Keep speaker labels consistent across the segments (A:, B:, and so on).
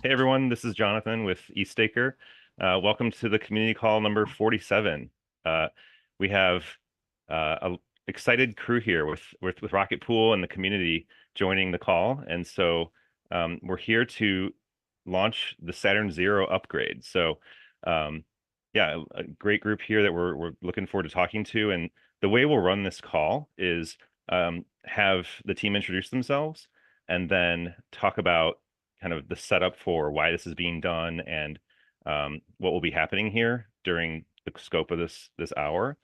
A: Hey everyone, this is Jonathan with EthStaker. Welcome to the community call number 47. We have a excited crew here with Rocket Pool and the community joining the call, and so we're here to launch the Saturn Zero upgrade. So yeah, a great group here that we're looking forward to talking to. And the way we'll run this call is have the team introduce themselves and then talk about kind of the setup for why this is being done and what will be happening here during the scope of this hour.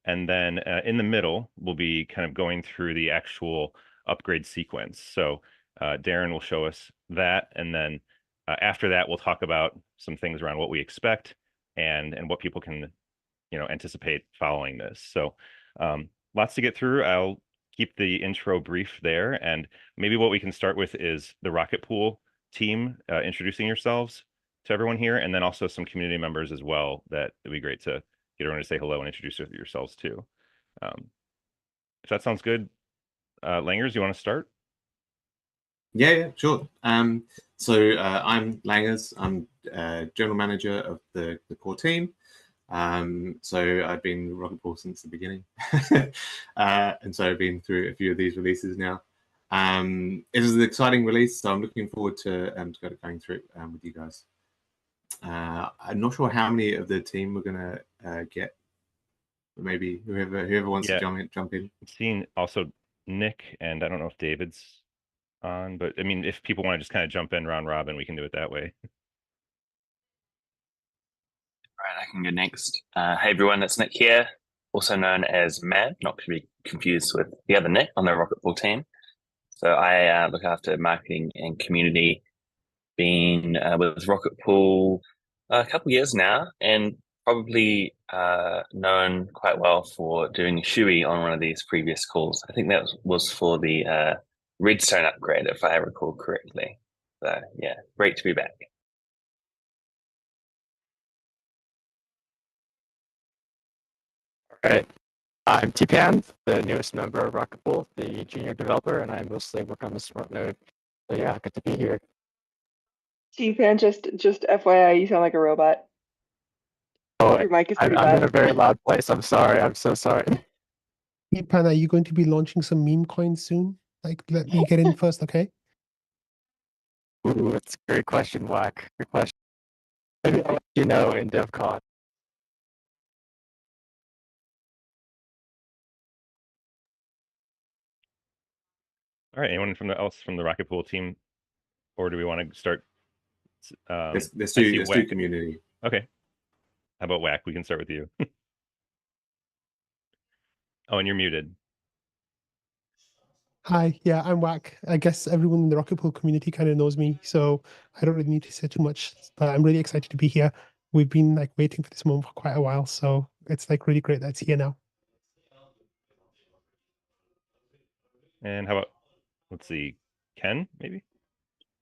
A: And then in the middle, we'll be kind of going through the actual upgrade sequence. So Darren will show us that, and then after that, we'll talk about some things around what we expect and what people can, anticipate following this. So lots to get through. I'll keep the intro brief there, and maybe what we can start with is the Rocket Pool team introducing yourselves to everyone here, and then also some community members as well. That'd be great to get everyone to say hello and introduce yourselves too. If that sounds good, Langers, you want to start?
B: Yeah, sure. So I'm Langers. I'm general manager of the core team. So I've been Rocket Pool since the beginning, and so I've been through a few of these releases now. It is an exciting release, so I'm looking forward to going through it with you guys. I'm not sure how many of the team we're gonna get. Maybe whoever wants to jump in.
A: I've seen also Nick, and I don't know if David's on, but I mean, if people want to just kind of jump in round robin, we can do it that way.
C: All right, I can go next. Hey everyone, it's Nick here, also known as Mad, not to be confused with the other Nick on the Rocket Pool team. So I look after marketing and community, been with Rocket Pool a couple years now, and probably known quite well for doing a shoey on one of these previous calls. I think that was for the Redstone upgrade, if I recall correctly. So yeah, great to be back.
D: All right. I'm T-Pan, the newest member of Rocket Pool, the junior developer, and I mostly work on the smart node. So yeah, good to be here.
E: T-Pan, just FYI, you sound like a robot.
D: Oh,
E: your mic is pretty
D: I'm
E: bad.
D: in a very loud place. I'm sorry. I'm so sorry.
F: T-Pan, are you going to be launching some meme coins soon? Like, let me get in first, okay?
D: Ooh, it's a great question, Wack. Good question. Maybe I'll let you know in DevCon.
A: All right, anyone else from the Rocket Pool team, or do we want to start?
B: Let's do community.
A: Okay. How about Wack? We can start with you. Oh, and you're muted.
F: Hi, yeah, I'm Wack. I guess everyone in the Rocket Pool community kind of knows me, so I don't really need to say too much, but I'm really excited to be here. We've been like waiting for this moment for quite a while, so it's like really great that it's here now.
A: And how about, let's see, Ken, maybe?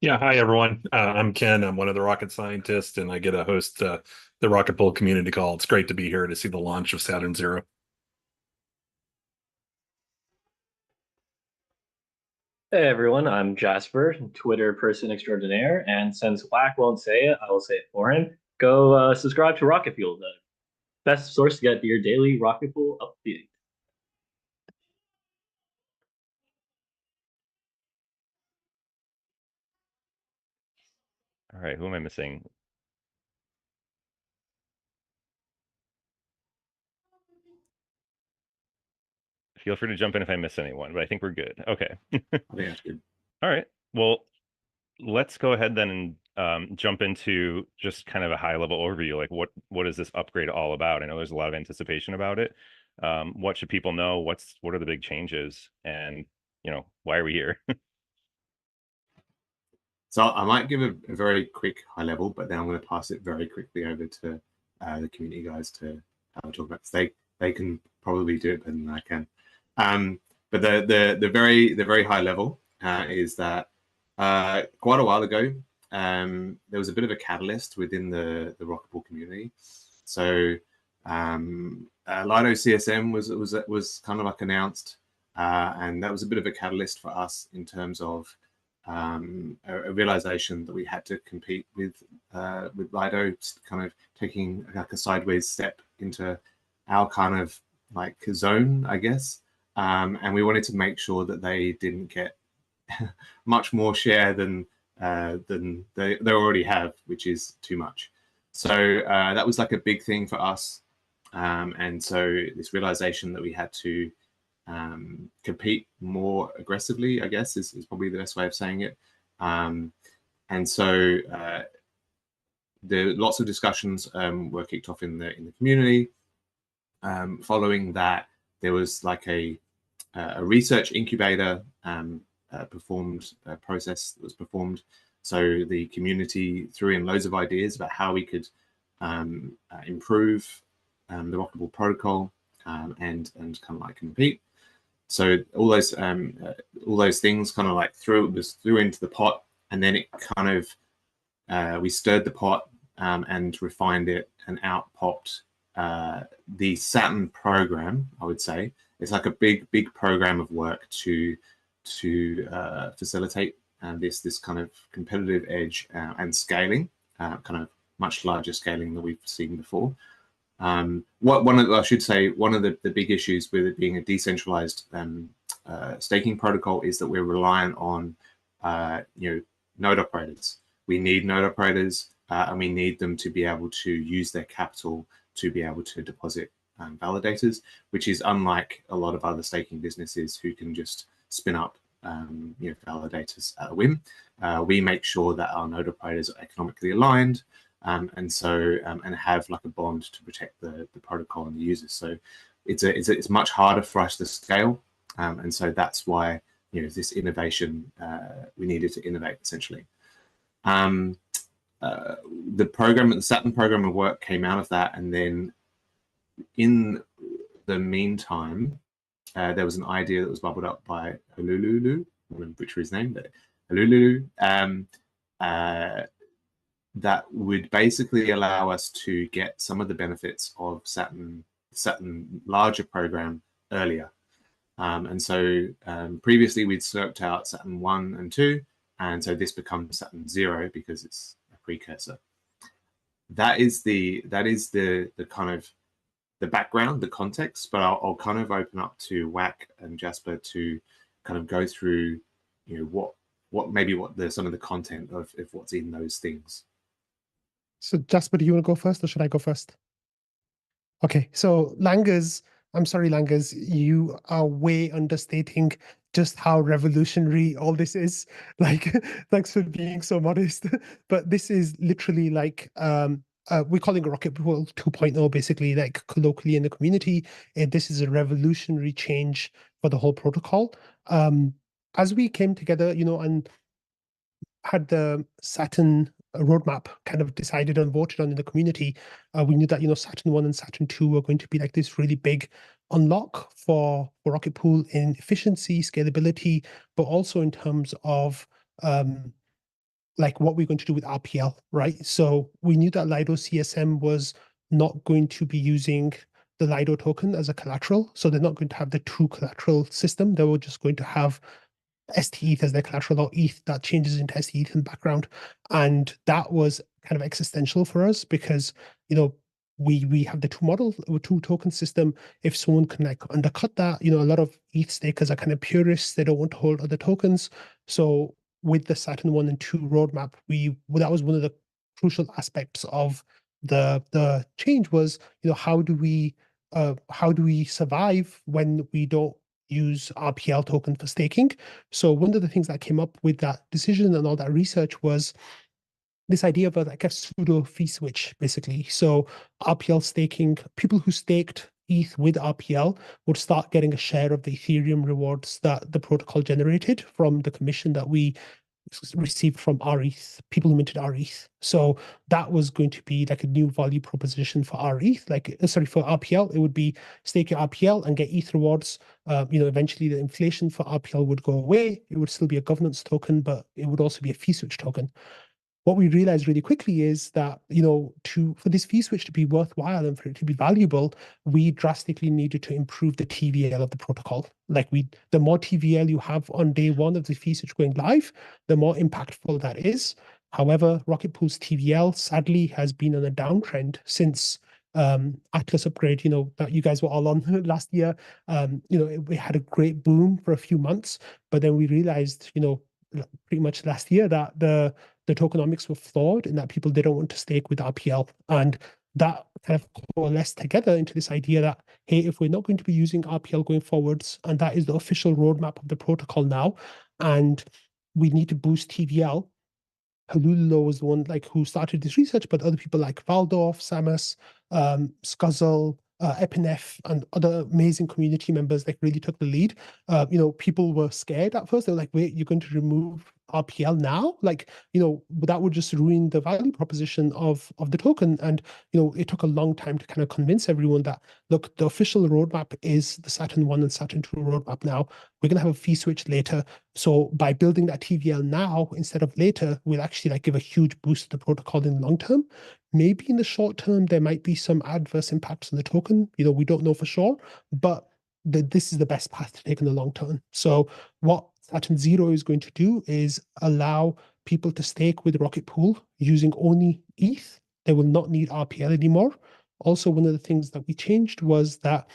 G: Yeah, hi everyone. I'm Ken. I'm one of the rocket scientists, and I get to host the Rocket Pool community call. It's great to be here to see the launch of Saturn Zero.
H: Hey everyone, I'm Jasper, Twitter person extraordinaire, and since Wack won't say it, I will say it for him. Go subscribe to Rocket Fuel, the best source to get your daily Rocket Pool update.
A: All right, who am I missing? Feel free to jump in if I miss anyone, but I think we're good. Okay.
B: I think that's good.
A: All right. Well, let's go ahead then and jump into just kind of a high level overview. Like what is this upgrade all about? I know there's a lot of anticipation about it. What should people know? What are the big changes? And why are we here?
B: So I might give a very quick high level, but then I'm going to pass it very quickly over to the community guys to talk about. They can probably do it better than I can. But the very high level is that quite a while ago there was a bit of a catalyst within the Rocket Pool community. So Lido CSM was kind of like announced, and that was a bit of a catalyst for us in terms of a realization that we had to compete with Lido, kind of taking like a sideways step into our kind of like zone, I guess. And we wanted to make sure that they didn't get much more share than they already have, which is too much. So that was like a big thing for us. And so this realization that we had to compete more aggressively, I guess, is probably the best way of saying it. And so lots of discussions were kicked off in the community. Following that, there was like a research incubator process that was performed. So the community threw in loads of ideas about how we could improve the Rocketpool protocol and kind of like compete. So all those things kind of like threw into the pot, and then it kind of we stirred the pot and refined it, and out popped the Saturn program. I would say it's like a big program of work to facilitate this kind of competitive edge and scaling, kind of much larger scaling than we've seen before. One of the big issues with it being a decentralized staking protocol is that we're reliant on node operators. We need node operators, and we need them to be able to use their capital to be able to deposit validators, which is unlike a lot of other staking businesses who can just spin up validators at a whim. We make sure that our node operators are economically aligned, and have like a bond to protect the protocol and the users. So it's much harder for us to scale, and so that's why this innovation, we needed to innovate essentially. The Saturn program of work came out of that, and then in the meantime, there was an idea that was bubbled up by Hululu, I won't butcher his name, but Hululu, that would basically allow us to get some of the benefits of Saturn larger program earlier. And so previously we'd scoped out Saturn 1 and 2, and so this becomes Saturn 0 because it's a precursor. That is the kind of the background, the context, but I'll kind of open up to Wack and Jasper to kind of go through, what some of the content of what's in those things.
F: So Jasper, do you want to go first, or should I go first? Okay, so Langers, you are way understating just how revolutionary all this is. Like, thanks for being so modest. But this is literally like we're calling it Rocketpool 2.0, basically, like colloquially in the community. And this is a revolutionary change for the whole protocol. As we came together, and had the Saturn roadmap kind of decided and voted on in the community, we knew that Saturn 1 and Saturn 2 were going to be like this really big unlock for Rocketpool in efficiency, scalability, but also in terms of like what we're going to do with RPL, right? So we knew that Lido CSM was not going to be using the Lido token as a collateral, so they're not going to have the true collateral system. They were just going to have STETH as their collateral, or ETH that changes into STETH in the background. And that was kind of existential for us because, we have the two token system. If someone can like undercut that, a lot of ETH stakers are kind of purists. They don't want to hold other tokens. So with the Saturn 1 and 2 roadmap, that was one of the crucial aspects of the change was, how do we survive when we don't use RPL token for staking? So one of the things that came up with that decision and all that research was this idea of a pseudo fee switch, basically. So RPL staking, people who staked ETH with RPL would start getting a share of the Ethereum rewards that the protocol generated from the commission that we received from RETH, people who minted RETH. So that was going to be like a new value proposition for RETH, for RPL. It would be stake your RPL and get ETH rewards. Eventually the inflation for RPL would go away. It would still be a governance token, but it would also be a fee switch token. what we realized really quickly is that, you know, for this fee switch to be worthwhile and for it to be valuable, we drastically needed to improve the TVL of the protocol. Like the more TVL you have on day one of the fee switch going live, the more impactful that is. However, Rocket Pool's TVL sadly has been on a downtrend since Atlas upgrade, you know, that you guys were all on last year. You know, we had a great boom for a few months, but then we realized, you know, pretty much last year that the tokenomics were flawed and that people didn't want to stake with RPL. And that kind of coalesced together into this idea that, hey, if we're not going to be using RPL going forwards, and that is the official roadmap of the protocol now, and we need to boost TVL. Halululo was the one like who started this research, but other people like Valdorf, Samus, Scuzzle, Epinef, and other amazing community members like really took the lead. You know, people were scared at first. They were like, wait, you're going to remove RPL now? Like, you know, that would just ruin the value proposition of the token. And, you know, it took a long time to kind of convince everyone that, look, the official roadmap is the Saturn 1 and Saturn 2 roadmap now. We're going to have a fee switch later. So by building that TVL now instead of later, we'll actually like give a huge boost to the protocol in the long term. Maybe in the short term, there might be some adverse impacts on the token. You know, we don't know for sure, but this is the best path to take in the long term. So what Saturn 0 is going to do is allow people to stake with Rocket Pool using only ETH. They will not need RPL anymore. Also, one of the things that we changed was that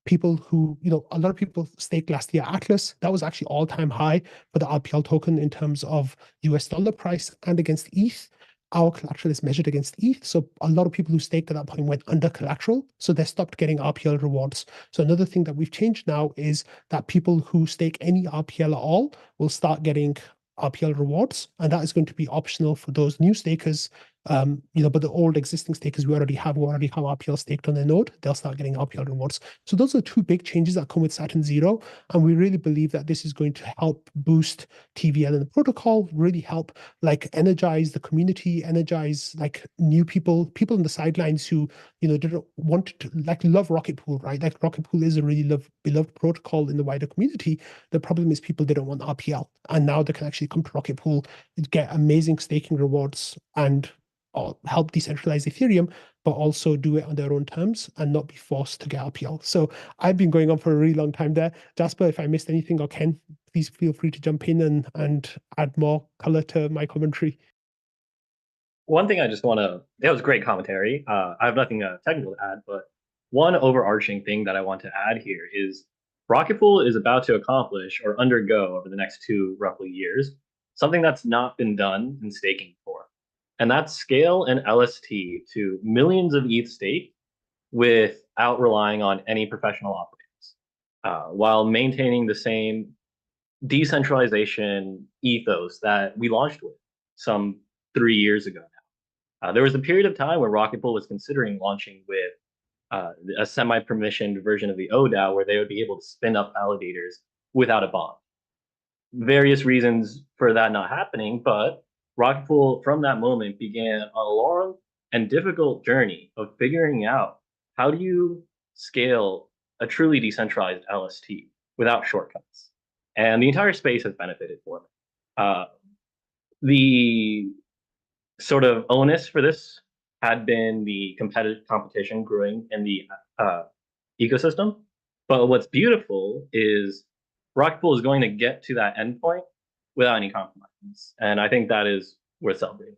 F: people who, you know, a lot of people staked last year Atlas. That was actually all-time high for the RPL token in terms of US dollar price and against ETH. Our collateral is measured against ETH. So a lot of people who staked at that point went under collateral. So they stopped getting RPL rewards. So another thing that we've changed now is that people who stake any RPL at all will start getting RPL rewards. And that is going to be optional for those new stakers. You know, but the old existing stakers who already have RPL staked on their node, they'll start getting RPL rewards. So those are two big changes that come with Saturn 0. And we really believe that this is going to help boost TVL in the protocol, really help like energize the community, energize like new people on the sidelines who, you know, didn't want to like love Rocket Pool, right? Like Rocket Pool is a really beloved protocol in the wider community. The problem is people didn't want RPL. And now they can actually come to Rocket Pool, get amazing staking rewards and help decentralize Ethereum, but also do it on their own terms and not be forced to get RPL. So I've been going on for a really long time there. Jasper, if I missed anything, or Ken, please feel free to jump in and add more color to my commentary.
H: One thing I just want to, that was great commentary. I have nothing technical to add, but one overarching thing that I want to add here is Rocket Pool is about to accomplish or undergo over the next 2 roughly years something that's not been done in staking before. And that's scale an LST to millions of ETH stake without relying on any professional operators, while maintaining the same decentralization ethos that we launched with some 3 years ago now. There was a period of time where Rocket Pool was considering launching with a semi-permissioned version of the ODAO where they would be able to spin up validators without a bond. Various reasons for that not happening, but Rocket Pool from that moment began a long and difficult journey of figuring out how do you scale a truly decentralized LST without shortcuts. And the entire space has benefited from it. The sort of onus for this had been the competition growing in the ecosystem. But what's beautiful is Rocket Pool is going to get to that endpoint without any compromises. And I think that is worth celebrating.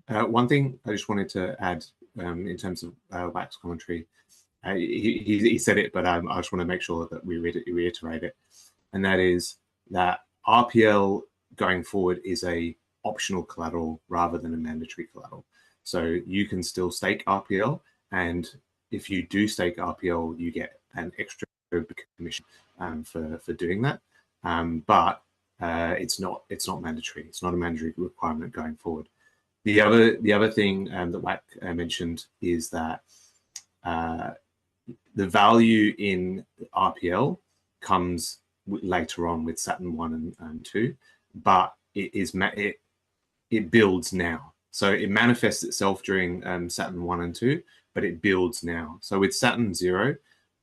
B: One thing I just wanted to add in terms of Wax commentary, he said it, but I just want to make sure that we reiterate it. And that is that RPL going forward is a optional collateral rather than a mandatory collateral. So you can still stake RPL, and if you do stake RPL, you get an extra commission for doing that. But it's not mandatory. It's not a mandatory requirement going forward. The other thing that Wack mentioned is that the value in RPL comes later on with Saturn 1 and 2, but it builds now. So it manifests itself during Saturn 1 and 2, but it builds now. So with Saturn 0,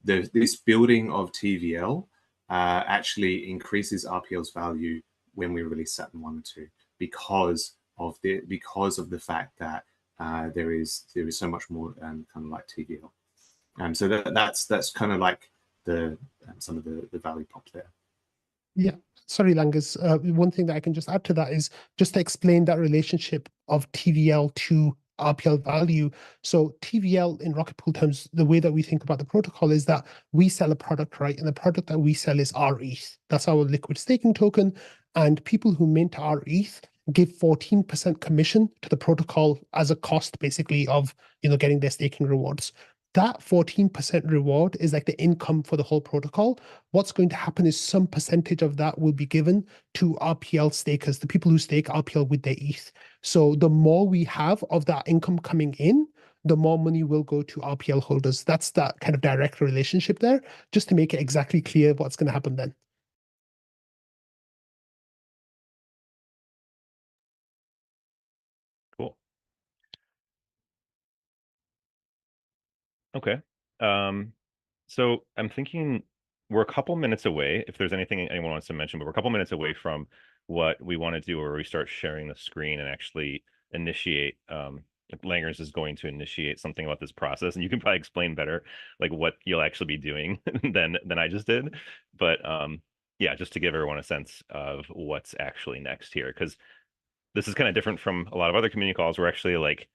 B: this building of TVL actually increases RPL's value when we release Saturn 1 and 2 because of the fact that there is so much more kind of like TVL. So that's kind of like the some of the value props there.
F: Yeah, sorry, Langus. One thing that I can just add to that is just to explain that relationship of TVL to RPL value. So TVL in Rocket Pool terms, the way that we think about the protocol is that we sell a product, right? And the product that we sell is our ETH. That's our liquid staking token. And people who mint our ETH give 14% commission to the protocol as a cost, basically, of getting their staking rewards. That 14% reward is like the income for the whole protocol. What's going to happen is some percentage of that will be given to RPL stakers, the people who stake RPL with their ETH. So the more we have of that income coming in, the more money will go to RPL holders. That's that kind of direct relationship there, just to make it exactly clear what's going to happen then.
A: Cool. Okay. So I'm thinking we're a couple minutes away, if there's anything anyone wants to mention, but we're a couple minutes away from what we want to do, where we start sharing the screen and actually initiate. Langers is going to initiate something about this process, and you can probably explain better like what you'll actually be doing than I just did. But yeah, just to give everyone a sense of what's actually next here, because this is kind of different from a lot of other community calls. We're actually like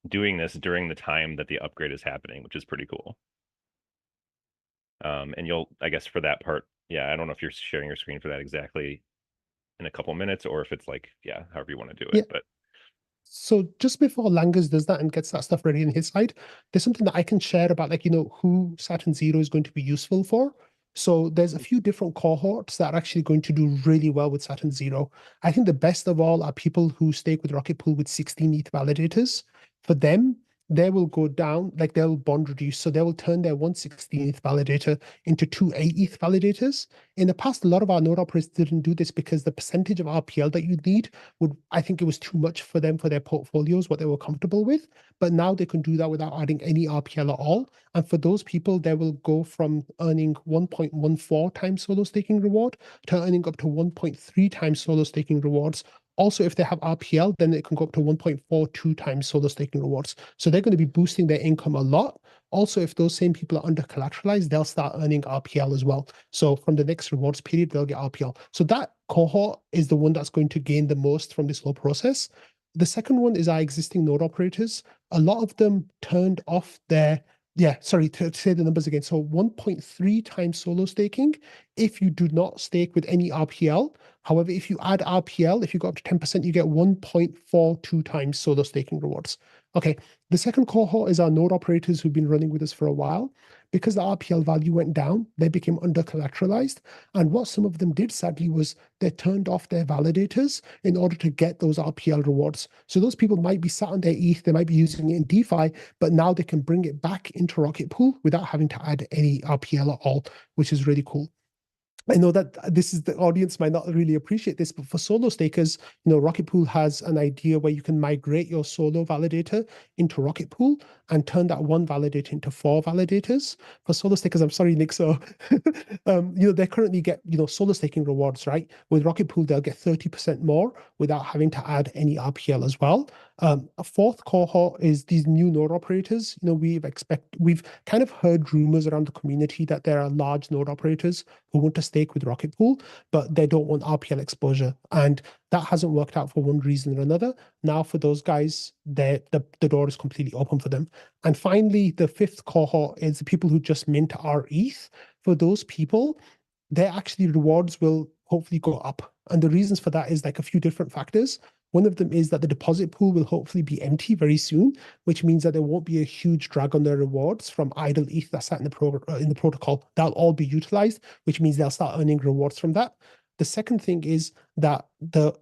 A: doing this during the time that the upgrade is happening, which is pretty cool. And you'll, I guess for that part, yeah, I don't know if you're sharing your screen for that exactly in a couple minutes, or if it's like, yeah, however you want to do it. But
F: so just before Langus does that and gets that stuff ready on his side, there's something that I can share about, like, who Saturn Zero is going to be useful for. So there's a few different cohorts that are actually going to do really well with Saturn Zero. I think the best of all are people who stake with Rocket Pool with 16 ETH validators. For them, they will go down, like they'll bond reduce. So they will turn their 1/16 ETH validator into 2 8 ETH validators. In the past, a lot of our node operators didn't do this because the percentage of RPL that you need I think it was too much for them, for their portfolios, what they were comfortable with. But now they can do that without adding any RPL at all. And for those people, they will go from earning 1.14 times solo staking reward to earning up to 1.3 times solo staking rewards. Also, if they have RPL, then it can go up to 1.42 times solo staking rewards. So they're going to be boosting their income a lot. Also, if those same people are under collateralized, they'll start earning RPL as well. So from the next rewards period, they'll get RPL. So that cohort is the one that's going to gain the most from this whole process. The second one is our existing node operators. A lot of them turned off their, to say the numbers again. So 1.3 times solo staking if you do not stake with any RPL. However, if you add RPL, if you go up to 10%, you get 1.42 times solo staking rewards. Okay, the second cohort is our node operators who've been running with us for a while. Because the RPL value went down, they became under collateralized. And what some of them did, sadly, was they turned off their validators in order to get those RPL rewards. So those people might be sat on their ETH, they might be using it in DeFi, but now they can bring it back into Rocket Pool without having to add any RPL at all, which is really cool. I know that the audience might not really appreciate this, but for solo stakers, Rocket Pool has an idea where you can migrate your solo validator into Rocket Pool and turn that one validator into 4 validators. For solo stakers, I'm sorry, Nick. So, they currently get, solo staking rewards, right? With Rocket Pool, they'll get 30% more without having to add any RPL as well. A fourth cohort is these new node operators. We've kind of heard rumors around the community that there are large node operators who want to stake with Rocket Pool, but they don't want RPL exposure. And that hasn't worked out for one reason or another. Now for those guys, the door is completely open for them. And finally, the fifth cohort is the people who just mint our ETH. For those people, their actually rewards will hopefully go up. And the reasons for that is like a few different factors. One of them is that the deposit pool will hopefully be empty very soon, which means that there won't be a huge drag on their rewards from idle ETH that's sat in the protocol. That'll all be utilized, which means they'll start earning rewards from that. The second thing is that the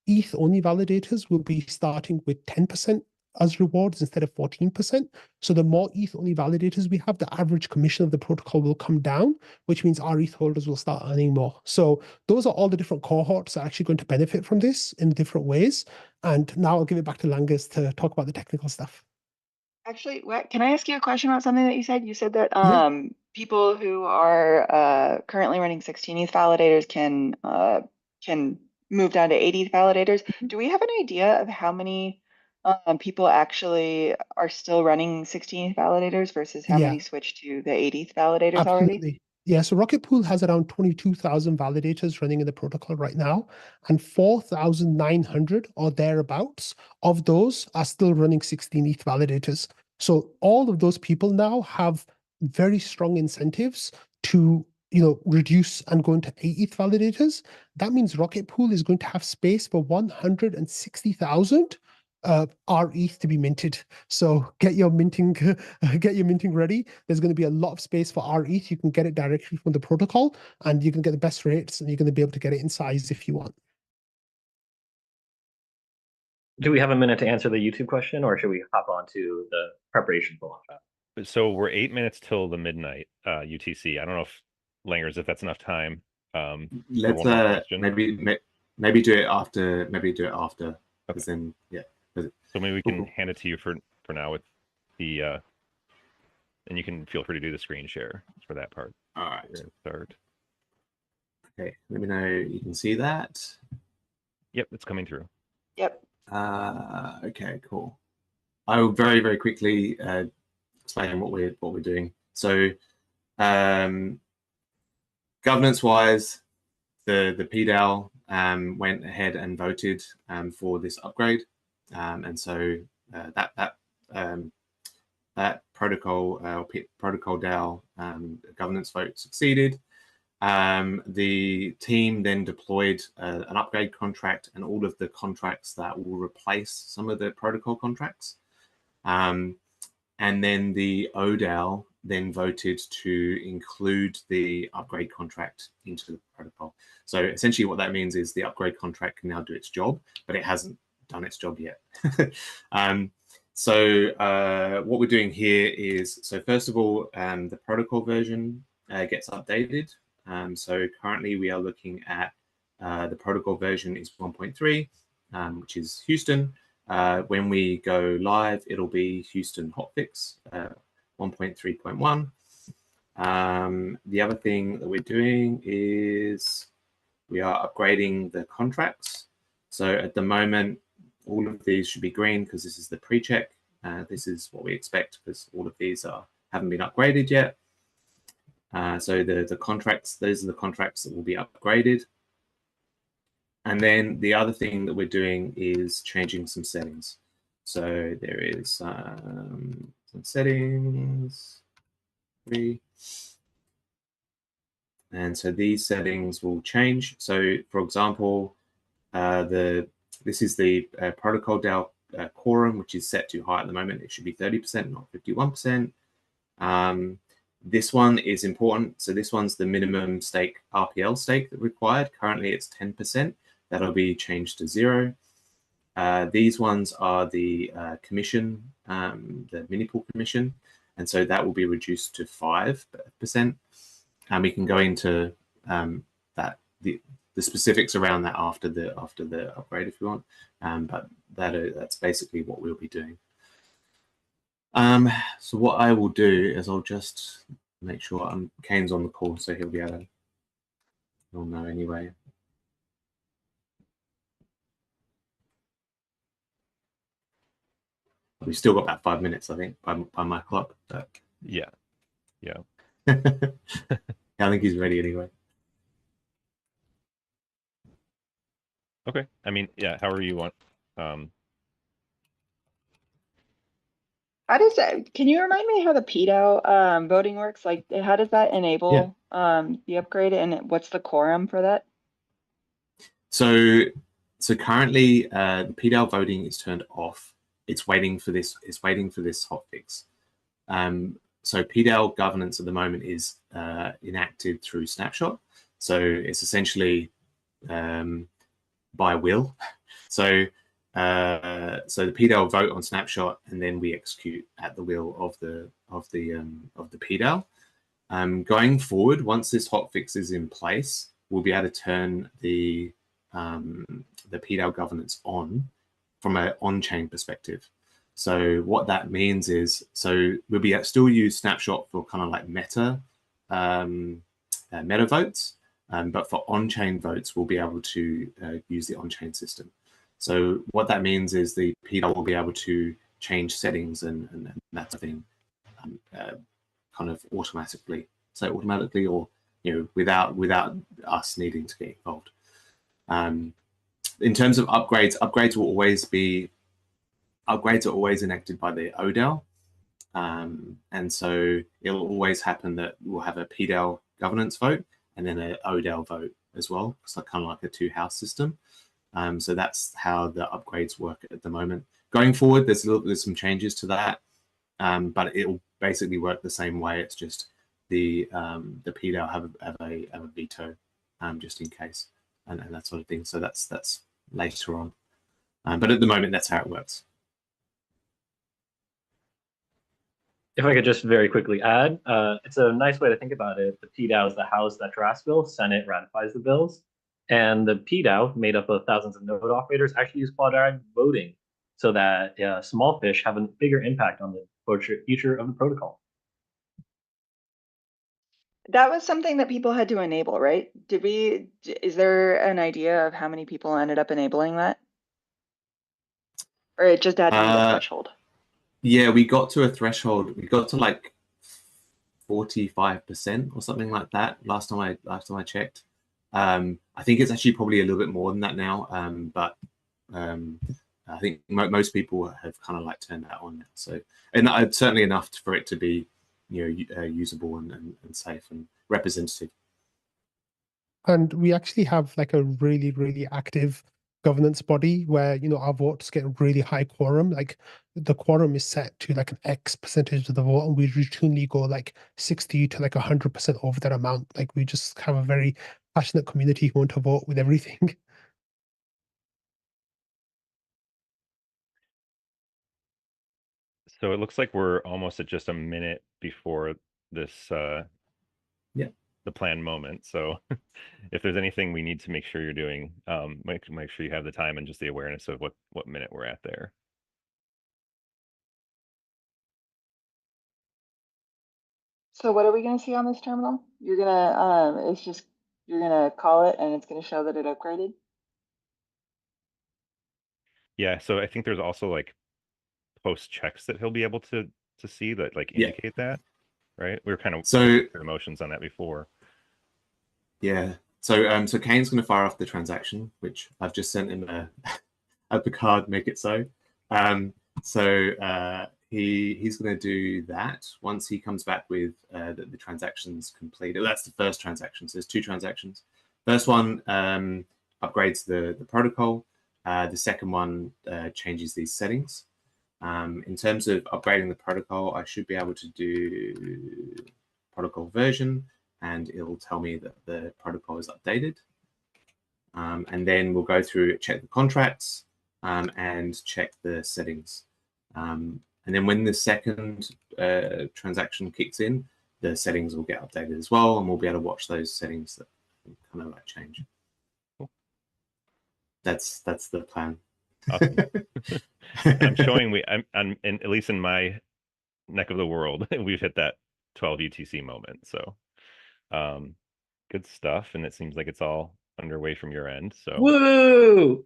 F: ETH only validators will be starting with 10% as rewards instead of 14%. So the more ETH only validators we have, the average commission of the protocol will come down, which means our ETH holders will start earning more. So those are all the different cohorts that are actually going to benefit from this in different ways. And now I'll give it back to Langus to talk about the technical stuff.
E: Actually, can I ask you a question about something that you said? You said that people who are currently running 16 ETH validators can move down to 80 validators. Do we have an idea of how many people actually are still running 16th validators versus how
F: Yeah.
E: many switch to the 80th validators already?
F: Absolutely. Yeah, so Rocket Pool has around 22,000 validators running in the protocol right now, and 4,900 or thereabouts of those are still running 16 ETH validators. So all of those people now have very strong incentives to reduce and go into 8 ETH validators. That means Rocket Pool is going to have space for 160,000 RETH to be minted. So get your minting ready. There's going to be a lot of space for RETH. You can get it directly from the protocol, and you can get the best rates, and you're going to be able to get it in size if you want.
H: Do we have a minute to answer the YouTube question, or should we hop on to the preparation for launch?
A: So we're 8 minutes till the midnight UTC. I don't know if Langers, if that's enough time.
B: Let's maybe do it after. Because then, yeah.
A: So maybe we can hand it to you for now with the and you can feel free to do the screen share for that part.
B: All right.
A: Start.
B: Okay, let me know you can see that.
A: Yep, it's coming through.
E: Yep.
B: Okay, cool. I will very, very quickly explain what we're doing. So, governance-wise, the PDAO went ahead and voted for this upgrade. And so that protocol DAO governance vote succeeded. The team then deployed an upgrade contract and all of the contracts that will replace some of the protocol contracts. And then the ODAO then voted to include the upgrade contract into the protocol. So essentially what that means is the upgrade contract can now do its job, but it hasn't done its job yet. So what we're doing here is, so first of all, the protocol version gets updated. So currently we are looking at the protocol version is 1.3, which is Houston. When we go live, it'll be Houston hotfix 1.3.1. The other thing that we're doing is we are upgrading the contracts. So at the moment, all of these should be green because this is the pre-check. This is what we expect because all of these haven't been upgraded yet. So the contracts, those are the contracts that will be upgraded. And then the other thing that we're doing is changing some settings. So there is some settings. And so these settings will change. So for example, this is the protocol DAO quorum, which is set too high at the moment. It should be 30%, not 51%. This one is important. So this one's the minimum stake RPL stake that required. Currently it's 10%. That'll be changed to 0. These ones are the commission, the minipool commission. And so that will be reduced to 5%. And we can go into the specifics around that after the upgrade if you want. But that's basically what we'll be doing. So what I will do is I'll just make sure Kane's on the call, so he'll know anyway. We've still got about 5 minutes, I think, by my clock. But
A: yeah.
B: I think he's ready anyway.
A: Okay. I mean, yeah, however you want.
E: How does that, can you remind me how the PDAO voting works? Like, how does that enable the upgrade, and what's the quorum for that?
B: So currently the PDAO voting is turned off. It's waiting for this. It's waiting for this hotfix. So PDAO governance at the moment is enacted through Snapshot. So it's essentially by will. So the PDAO vote on Snapshot, and then we execute at the will of the PDAO. Going forward, once this hotfix is in place, we'll be able to turn the PDAO governance on from an on-chain perspective. So what that means is, so we'll be still use Snapshot for kind of like meta votes, But for on-chain votes, we'll be able to use the on-chain system. So what that means is the PDAO will be able to change settings and that sort of thing kind of automatically. So automatically, or without us needing to get involved. In terms of upgrades, upgrades are always enacted by the ODAO. And so it'll always happen that we'll have a PDAO governance vote and then an ODAO vote as well. It's like, kind of like a two-house system. So that's how the upgrades work at the moment. Going forward, there's some changes to that, but it'll basically work the same way. It's just the PDAO have a veto just in case, and that sort of thing. So that's later on. But at the moment, that's how it works.
H: If I could just very quickly add, it's a nice way to think about it. The PDAO is the House that drafts bills, Senate ratifies the bills, and the PDAO, made up of thousands of node operators, actually use quadratic voting so that small fish have a bigger impact on the future of the protocol.
E: That was something that people had to enable, right? Is there an idea of how many people ended up enabling that? Or it just had to meet a threshold?
B: Yeah, we got to a threshold. We got to like 45% or something like that last time I checked. I think it's actually probably a little bit more than that now. But I think most people have kind of like turned that on now. So, and certainly enough for it to be, usable and safe and representative.
F: And we actually have like a really, really active governance body where, our votes get really high quorum. Like the quorum is set to like an X percentage of the vote, and we routinely go like 60 to like 100% over that amount. Like we just have a very passionate community who want to vote with everything.
A: So it looks like we're almost at just a minute before this the planned moment. So if there's anything we need to make sure you're doing, make sure you have the time and just the awareness of what minute we're at there.
E: So what are we going to see on this terminal? You're gonna you're gonna call it and it's going to show that it upgraded.
A: Yeah, so I think there's also like post checks that he'll be able to see that like indicate that, right? We were kind of emotions on that before.
B: Yeah. So Kane's going to fire off the transaction, which I've just sent him a Picard, make it so. He's going to do that once he comes back with the transactions complete. That's the first transaction. So there's two transactions. First one upgrades the protocol. The second one changes these settings. In terms of upgrading the protocol, I should be able to do protocol version, and it'll tell me that the protocol is updated. And then we'll go through, check the contracts, and check the settings. And then when the second transaction kicks in, the settings will get updated as well, and we'll be able to watch those settings that kind of like change.
A: Cool.
B: That's the plan.
A: Awesome. I'm showing I'm at least in my neck of the world, we've hit that 12 UTC moment. So good stuff, and it seems like it's all underway from your end. So
H: woo!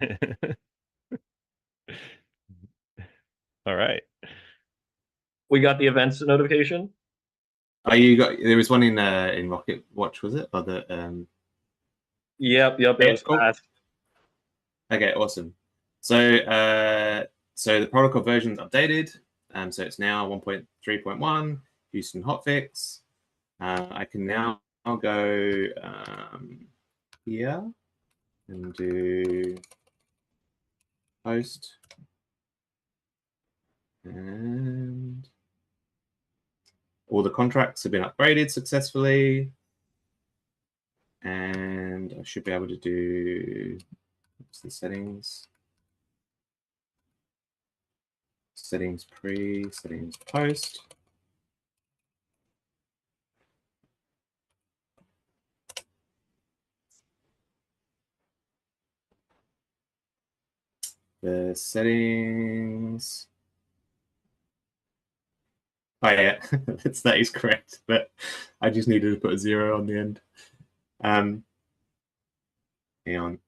A: All right.
H: We got the events notification.
B: Oh, there was one in Rocket Watch, was it? Or the
H: Yep, it was fast.
B: Okay, awesome. So so the protocol version is updated. So it's now 1.3.1 Houston hotfix. I can now go here and do host, and all the contracts have been upgraded successfully, and I should be able to do what's the settings pre, settings post. The settings. Oh yeah, that is correct, but I just needed to put a 0 on the end. hang on.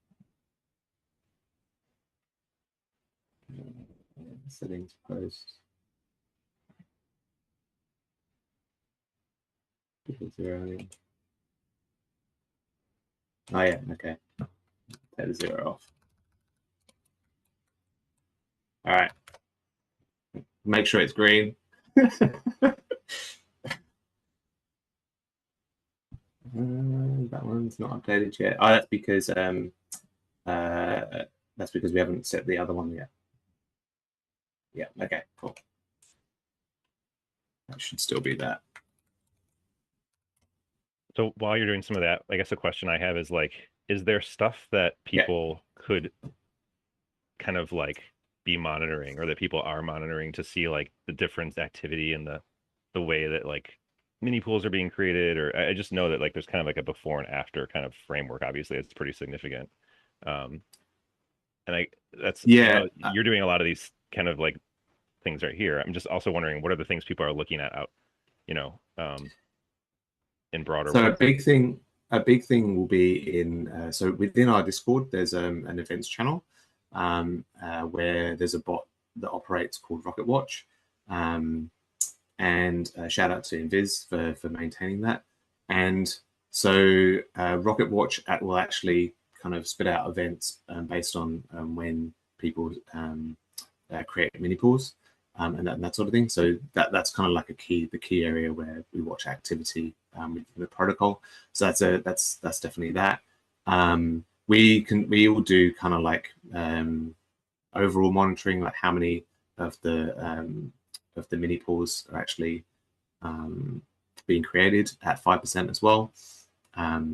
B: Settings post. 0. Oh yeah, okay. Take the 0 off. All right. Make sure it's green. That one's not updated yet. Oh, that's because we haven't set the other one yet. Yeah. Okay. Cool. That should still be that.
A: So while you're doing some of that, I guess the question I have is like, is there stuff that people could kind of like be monitoring, or that people are monitoring to see like the difference activity in the way that like mini pools are being created? Or I just know that like there's kind of like a before and after kind of framework. Obviously, it's pretty significant. And that's you're doing a lot of these kind of like things right here. I'm just also wondering, what are the things people are looking at out, in broader
B: so
A: ways?
B: a big thing will be in so within our Discord there's an events channel where there's a bot that operates called Rocket Watch, and shout out to Invis for maintaining that. And so Rocket Watch will actually kind of spit out events based on when people create mini pools and that sort of thing. So that's kind of like the key area where we watch activity with the protocol. So that's definitely that. We will do kind of like overall monitoring, like how many of the mini pools are actually being created at 5% as well.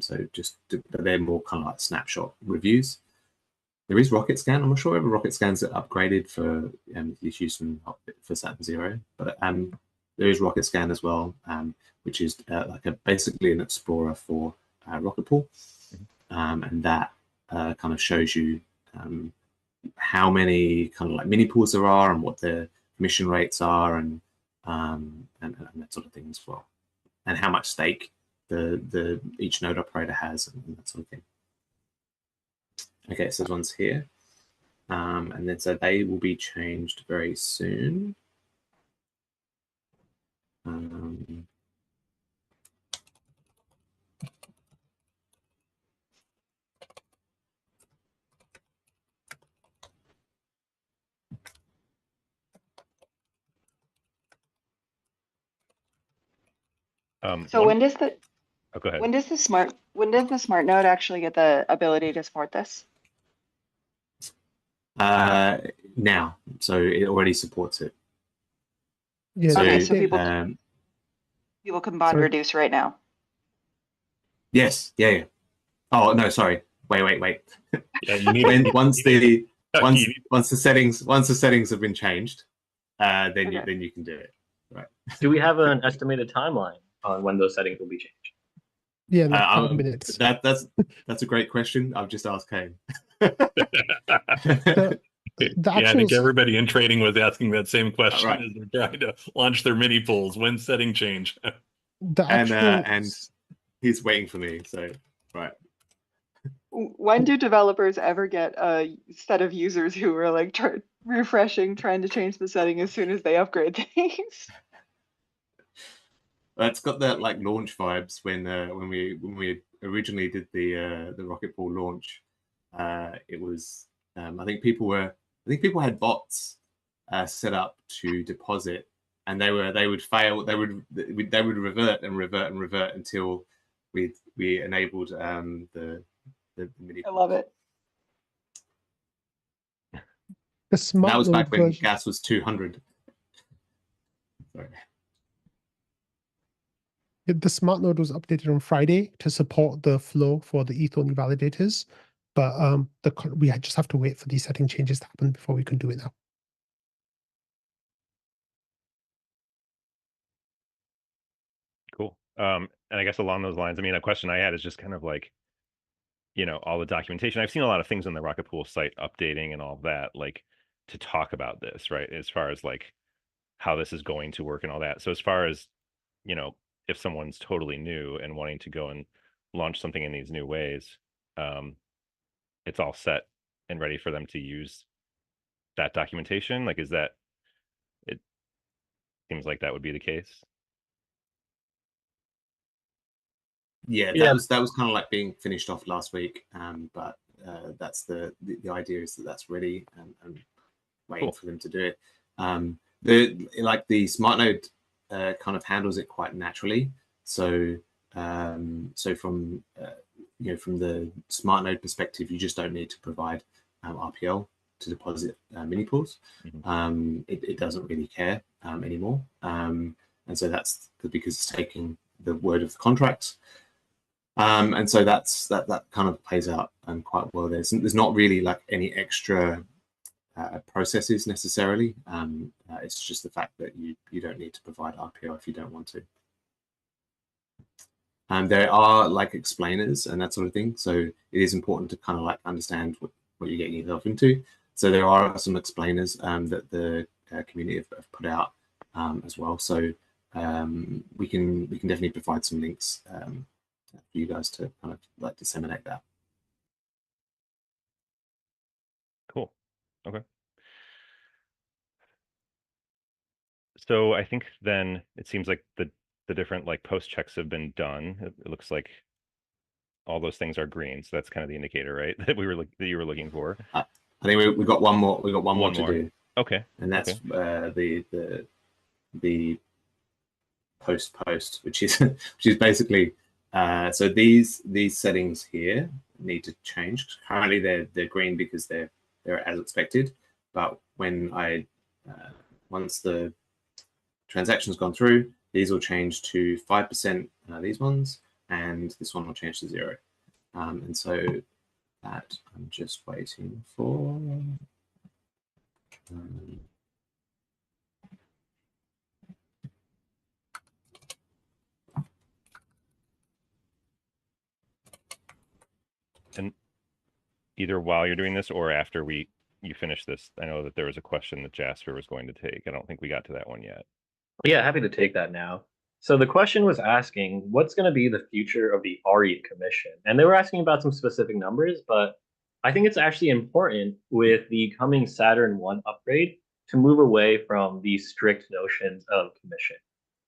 B: So they're more kind of like snapshot reviews. There is Rocket Scan. I'm not sure whether Rocket Scans are upgraded for issues for Saturn 0, but there is Rocket Scan as well, which is like basically an explorer for Rocket Pool, and that kind of shows you how many kind of like mini pools there are and what their commission rates are, and that sort of thing as well, and how much stake the each node operator has, and that sort of thing. Okay, so this one's here, and then so they will be changed very soon.
E: So when does the
A: Oh, go ahead.
E: when does the smart node actually get the ability to support this?
B: Now, so it already supports it.
F: Yeah.
B: So,
E: Okay, so people can bond
F: sorry.
E: reduce right now.
B: Yes. Yeah. Oh no, sorry. Wait.
G: Yeah, you need
B: once the
G: once
B: settings have been changed, then you can do it. Right.
H: Do we have an estimated timeline on when those settings will be changed?
F: Yeah, like 5 minutes.
B: That's a great question. I've just asked Kane.
G: I think everybody in trading was asking that same question
B: right.
G: as they're trying to launch their mini pools. When setting change?
B: And he's waiting for me. So right.
E: When do developers ever get a set of users who are like refreshing, trying to change the setting as soon as they upgrade things?
B: It's got that like launch vibes when we originally did the Rocket Pool launch. It was I think people had bots set up to deposit, and they would fail. They would revert until we enabled the mini.
E: I love it.
F: The smart
B: that was back when
F: version.
B: gas was 200. Sorry.
F: The smart node was updated on Friday to support the flow for the ETH-only validators, but we just have to wait for these setting changes to happen before we can do it now.
A: Cool. And I guess along those lines, I mean, a question I had is just kind of like, all the documentation. I've seen a lot of things on the Rocket Pool site updating and all of that, like to talk about this, right? As far as like how this is going to work and all that. So as far as, if someone's totally new and wanting to go and launch something in these new ways, it's all set and ready for them to use that documentation? Like, is that, it seems like that would be the case.
B: Yeah,
H: Yeah.
B: that was kind of like being finished off last week, but that's the idea is that that's ready and waiting for them to do it. The smart node kind of handles it quite naturally. So so from from the smart node perspective, you just don't need to provide RPL to deposit mini pools. It doesn't really care anymore, and so that's because it's taking the word of the contract. And so that kind of plays out quite well. There's not really like any extra processes necessarily. It's just the fact that you don't need to provide RPO if you don't want to. There are like explainers and that sort of thing. So it is important to kind of like understand what you're getting yourself into. So there are some explainers that the community have put out as well. So we can definitely provide some links for you guys to kind of like disseminate that.
A: Cool. Okay. So I think then it seems like the different like post checks have been done. It looks like all those things are green. So that's kind of the indicator, right? That you were looking for.
B: I think we got one more. We got one more to do.
A: Okay.
B: And that's the post, which is basically so these settings here need to change. Currently they're green because they're as expected, but when I once the transaction's gone through, these will change to 5%, these ones, and this one will change to 0. And so that I'm just waiting for.
A: And either while you're doing this or after you finish this, I know that there was a question that Jasper was going to take. I don't think we got to that one yet.
H: Yeah, happy to take that now. So the question was asking, what's going to be the future of the RE commission? And they were asking about some specific numbers, but I think it's actually important with the coming Saturn 1 upgrade to move away from these strict notions of commission.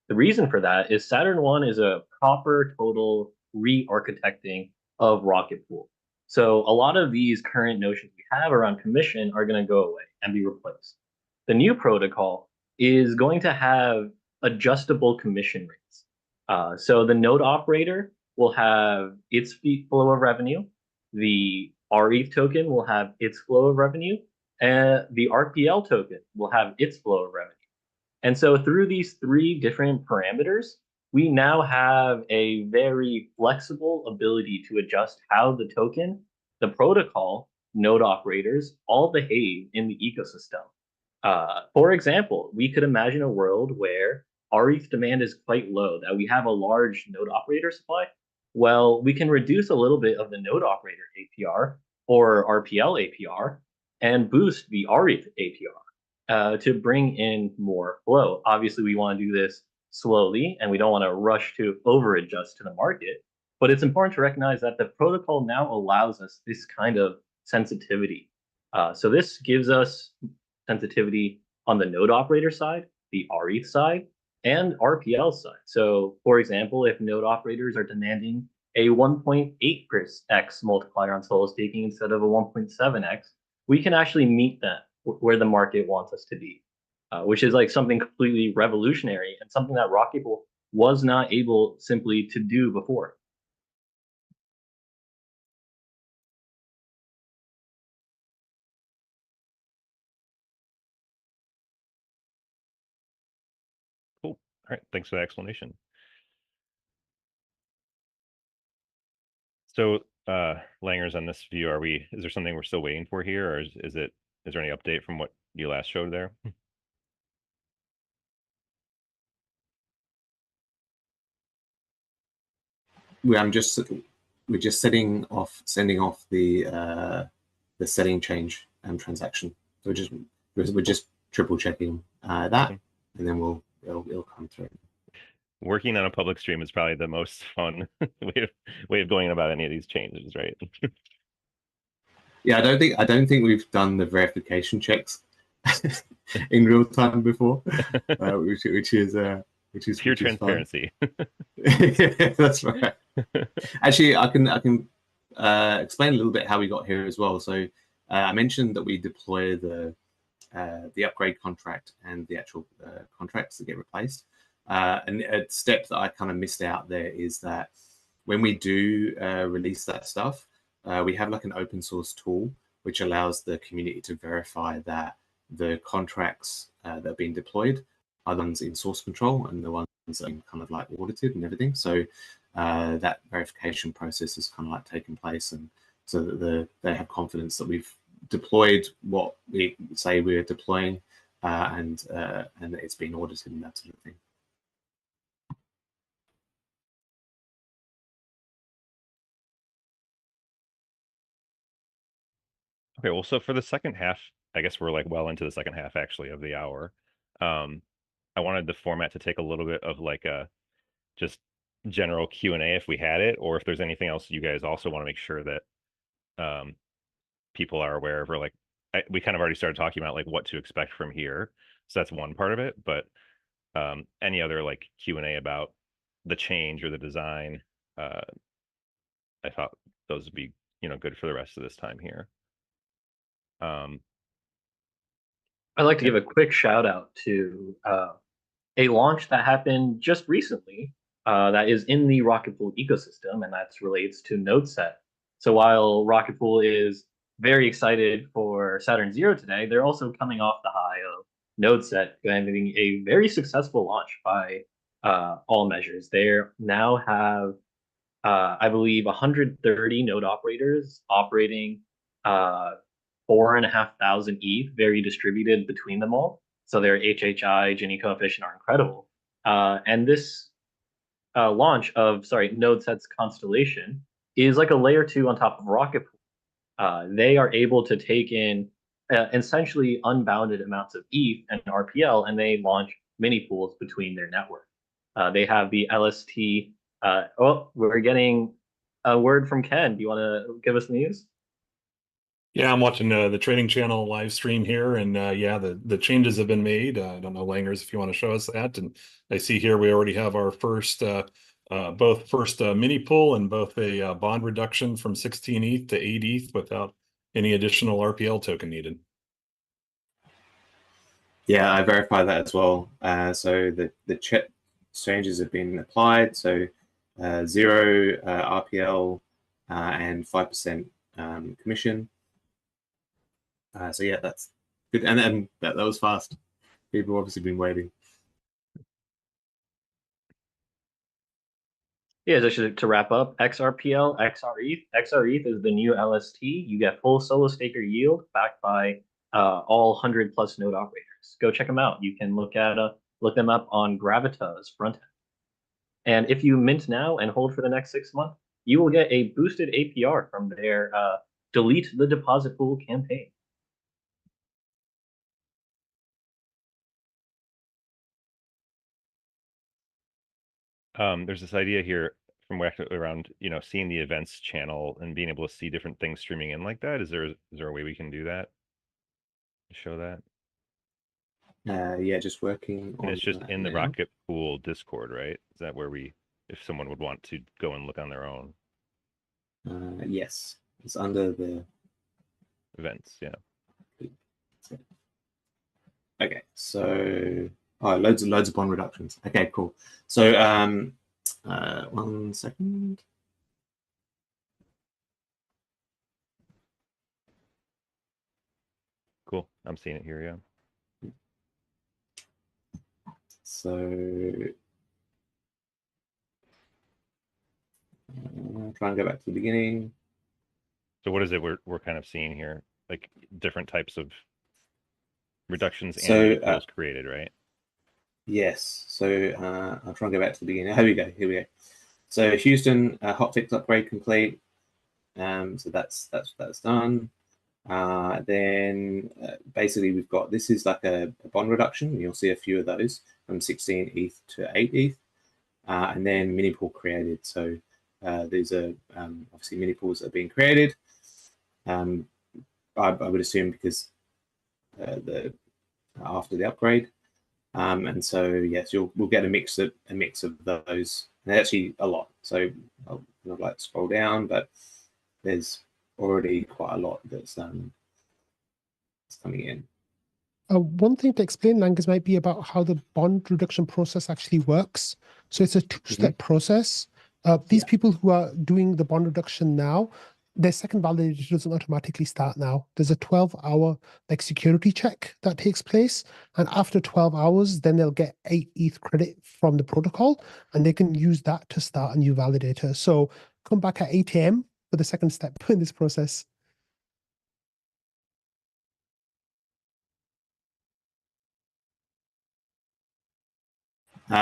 H: The reason for that is Saturn 1 is a proper total re-architecting of Rocket Pool. So a lot of these current notions we have around commission are going to go away and be replaced. The new protocol is going to have adjustable commission rates. So the node operator will have its flow of revenue, the RETH token will have its flow of revenue, and the RPL token will have its flow of revenue. And so through these 3 different parameters, we now have a very flexible ability to adjust how the token, the protocol, node operators all behave in the ecosystem. For example, we could imagine a world where RETH demand is quite low, that we have a large node operator supply. Well, we can reduce a little bit of the node operator APR or RPL APR and boost the RETH APR to bring in more flow. Obviously, we want to do this slowly and we don't want to rush to over adjust to the market. But it's important to recognize that the protocol now allows us this kind of sensitivity. So this gives us sensitivity on the node operator side, the RETH side, and RPL side. So for example, if node operators are demanding a 1.8x multiplier on solo staking instead of a 1.7x, we can actually meet that where the market wants us to be, which is like something completely revolutionary and something that Rocket Pool was not able simply to do before.
A: Cool. All right. Thanks for the explanation. So, Langers, on this view, is there something we're still waiting for here, or is there any update from what you last showed there?
B: We're just sending off the setting change and transaction. So we're just triple checking that, and then it'll come through.
A: Working on a public stream is probably the most fun way of going about any of these changes, right?
B: Yeah, I don't think we've done the verification checks in real time before, which is
A: pure transparency.
B: Yeah, that's right. Actually, I can explain a little bit how we got here as well. So I mentioned that we deploy the upgrade contract and the actual contracts that get replaced. And a step that I kind of missed out there is that when we do release that stuff, we have like an open source tool which allows the community to verify that the contracts that are being deployed are the ones in source control and the ones that are kind of like audited and everything. So that verification process has kind of like taken place, and so that they have confidence that we've deployed what we say we're deploying, and it's been audited and that sort of thing.
A: Okay, well, so for the second half, I guess we're like well into the second half actually of the hour. I wanted the format to take a little bit of like a just general Q&A if we had it, or if there's anything else you guys also want to make sure that people are aware of, or like we kind of already started talking about like what to expect from here. So that's one part of it, but any other like Q&A about the change or the design, I thought those would be, you know, good for the rest of this time here.
H: I'd like to give a quick shout out to a launch that happened just recently that is in the Rocket Pool ecosystem, and that relates to NodeSet. So while Rocket Pool is very excited for Saturn Zero today, they're also coming off the high of NodeSet having a very successful launch by all measures. They now have, I believe, 130 node operators operating 4,500 ETH, very distributed between them all. So their HHI, Gini coefficient are incredible. And this launch of, NodeSet's Constellation is like a layer 2 on top of Rocket Pool. They are able to take in essentially unbounded amounts of ETH and RPL, and they launch mini pools between their network. They have the LST. Oh, we're getting a word from Ken. Do you want to give us news?
G: Yeah, I'm watching the trading channel live stream here, and yeah, the changes have been made. I don't know, Langers, if you want to show us that. And I see here we already have our first mini pool and both a bond reduction from 16 ETH to 8 ETH without any additional RPL token needed.
B: Yeah, I verified that as well. So the changes have been applied. So 0 RPL and 5% commission. So yeah, that's good, and that was fast. People have obviously been waiting.
H: Yeah, just to wrap up, XRPL, XRETH. XRETH is the new LST. You get full solo staker yield backed by all 100+ node operators. Go check them out. You can look them up on Gravita's front end. And if you mint now and hold for the next 6 months, you will get a boosted APR from their Delete the Deposit Pool campaign.
A: There's this idea here from around, you know, seeing the events channel and being able to see different things streaming in like that. Is there a way we can do that? Show that?
B: Yeah, just working on.
A: And it's just in the Rocket Pool Discord, right? Is that where if someone would want to go and look on their own?
B: Yes, it's under the
A: events. Yeah.
B: Okay, so loads of bond reductions. Okay, cool. So 1 second.
A: Cool. I'm seeing it here. Yeah.
B: So try and go back to the beginning.
A: So what is it we're kind of seeing here? Like different types of reductions and pools created, right?
B: Yes. So I'll try and go back to the beginning. Here we go. So Houston hotfix upgrade complete. So that's done. Then basically we've got, this is like a bond reduction. You'll see a few of those from 16 ETH to 8 ETH. And then mini pool created. So these are obviously mini pools that are being created. I would assume because after the upgrade. And so yes, we'll get a mix of those, and actually a lot. So I'll not like scroll down, but there's already quite a lot that's coming in.
F: One thing to explain, Langas, might be about how the bond reduction process actually works. So it's a two-step process. These people who are doing the bond reduction now, their second validator doesn't automatically start now. There's a 12-hour like security check that takes place. And after 12 hours, then they'll get 8 ETH credit from the protocol, and they can use that to start a new validator. So come back at 8 a.m. for the second step in this process.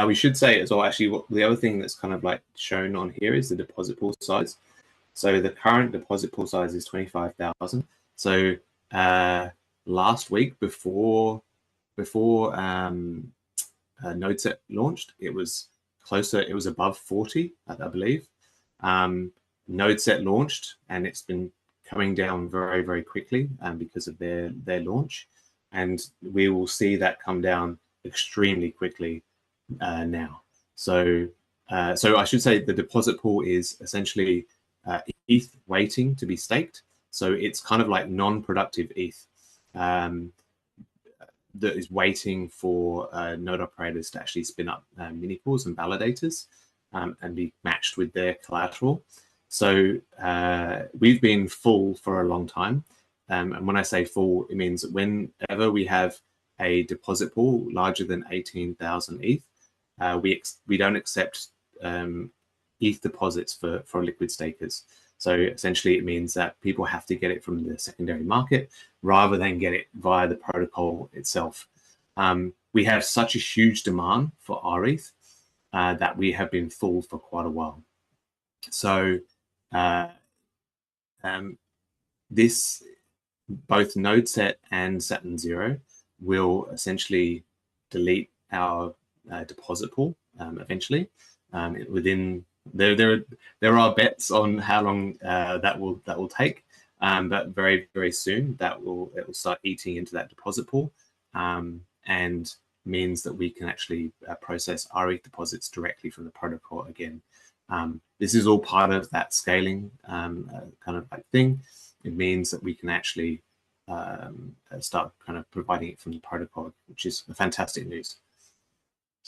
B: We should say as well, actually, what the other thing that's kind of like shown on here is the deposit pool size. So the current deposit pool size is 25,000. So last week before NodeSet launched, it was closer. It was above 40, I believe. NodeSet launched, and it's been coming down very, very quickly because of their launch, and we will see that come down extremely quickly now. So I should say the deposit pool is essentially ETH waiting to be staked. So it's kind of like non-productive ETH that is waiting for node operators to actually spin up minipools and validators and be matched with their collateral. So we've been full for a long time. And when I say full, it means whenever we have a deposit pool larger than 18,000 ETH, we don't accept ETH deposits for liquid stakers. So essentially, it means that people have to get it from the secondary market rather than get it via the protocol itself. We have such a huge demand for RETH that we have been full for quite a while. So this, both NodeSet and Saturn 0 will essentially delete our deposit pool eventually. Within there are bets on how long that will take, but very, very soon it will start eating into that deposit pool, and means that we can actually process RETH deposits directly from the protocol again. This is all part of that scaling kind of like thing. It means that we can actually start kind of providing it from the protocol, which is fantastic news.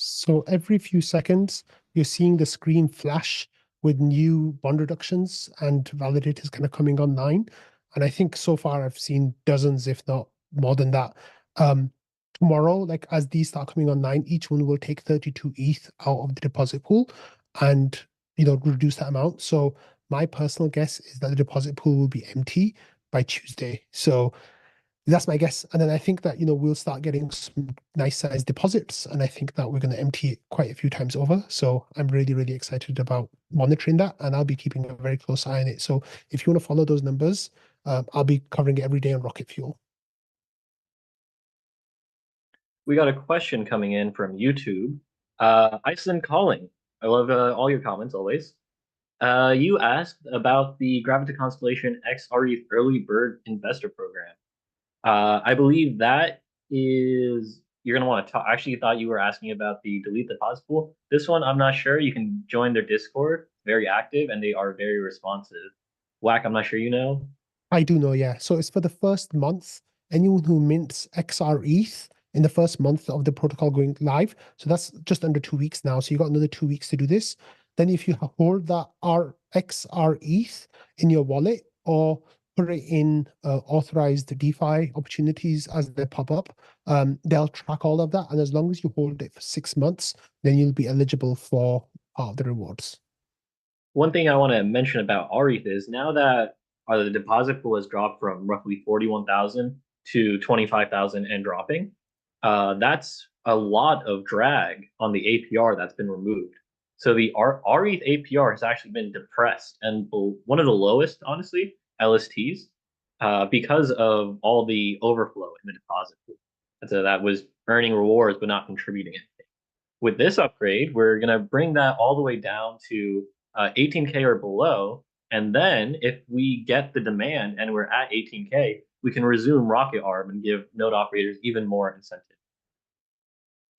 F: So every few seconds, you're seeing the screen flash with new bond reductions and validators kind of coming online. And I think so far I've seen dozens, if not more than that. Tomorrow, like as these start coming online, each one will take 32 ETH out of the deposit pool and, reduce that amount. So my personal guess is that the deposit pool will be empty by Tuesday. So that's my guess. And then I think that, we'll start getting some nice sized deposits. And I think that we're going to empty it quite a few times over. So I'm really, really excited about monitoring that. And I'll be keeping a very close eye on it. So if you want to follow those numbers, I'll be covering it every day on Rocket Fuel.
H: We got a question coming in from YouTube. Iceland Calling. I love all your comments always. You asked about the Gravita Constellation XRETH Early Bird Investor Program. I believe that is, you're going to want to talk. I actually thought you were asking about the delete deposit pool. This one, I'm not sure. You can join their Discord, very active, and they are very responsive. Whack, I'm not sure you know.
F: I do know, yeah. So it's for the first month. Anyone who mints XRETH in the first month of the protocol going live. So that's just under 2 weeks now. So you got another 2 weeks to do this. Then if you hold that XRETH in your wallet or put it in authorized DeFi opportunities as they pop up, they'll track all of that. And as long as you hold it for 6 months, then you'll be eligible for part of the rewards.
H: One thing I want to mention about RETH is now that the deposit pool has dropped from roughly 41,000 to 25,000 and dropping, that's a lot of drag on the APR that's been removed. So the RETH APR has actually been depressed and one of the lowest, honestly, LSTs, because of all the overflow in the deposit pool. So that was earning rewards but not contributing anything. With this upgrade, we're going to bring that all the way down to 18K or below. And then if we get the demand and we're at 18K, we can resume Rocket Arm and give node operators even more incentive.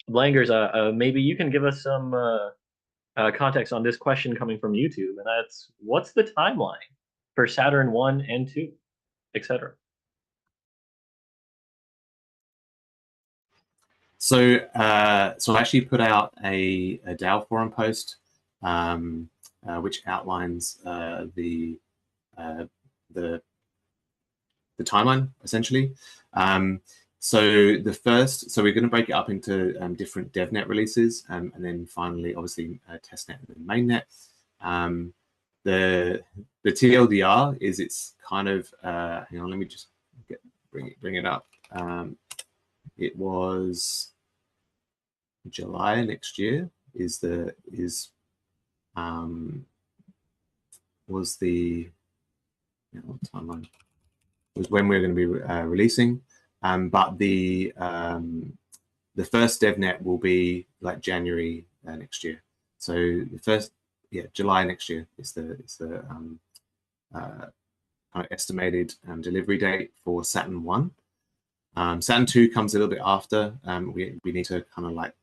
H: Langers, maybe you can give us some context on this question coming from YouTube, and that's what's the timeline for Saturn 1 and 2, etc.
B: So, I actually put out a DAO forum post, which outlines the timeline essentially. So we're going to break it up into different DevNet releases, and then finally, obviously, testnet and mainnet. The TLDR is it's kind of hang on, let me just bring it up. It was July next year was the timeline, was when we're going to be releasing, but the first DevNet will be like January next year. So the first, July next year is the kind of estimated delivery date for Saturn 1. Saturn 2 comes a little bit after. We need to kind of like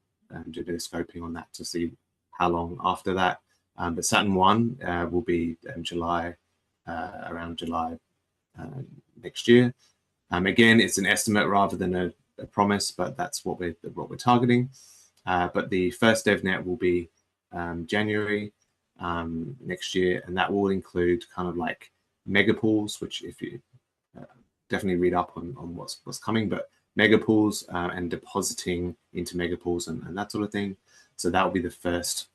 B: do a bit of scoping on that to see how long after that. But Saturn 1 will be around July next year. Again, it's an estimate rather than a promise, but that's what we're targeting. But the first DevNet will be January next year, and that will include kind of like megapools, which if you definitely read up on what's coming, but megapools and depositing into megapools and that sort of thing. So that will be the first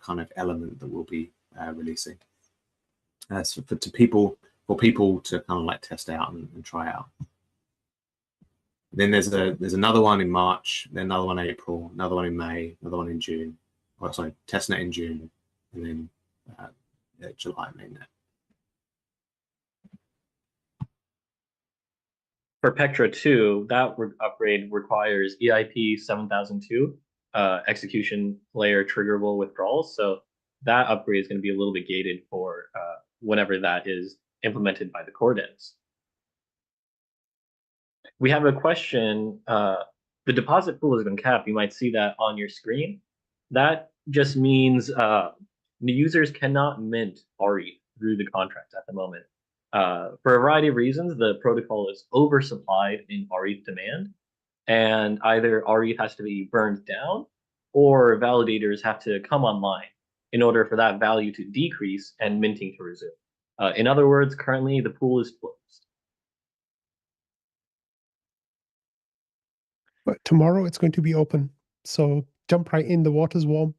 B: kind of element that we'll be releasing. So for people to kind of like test out and try out. Then there's another one in March, then another one in April, another one in May, another one in June. Oh, sorry, testnet in June, and then July mainnet.
H: For Pectra 2, that upgrade requires EIP 7002 execution layer triggerable withdrawals. So that upgrade is going to be a little bit gated for whenever that is implemented by the core devs. We have a question. The deposit pool has been capped. You might see that on your screen. That just means the users cannot mint RE through the contract at the moment. For a variety of reasons, the protocol is oversupplied in RETH demand, and either RETH has to be burned down or validators have to come online in order for that value to decrease and minting to resume. In other words, currently the pool is closed.
F: But tomorrow it's going to be open. So jump right in, the water's warm.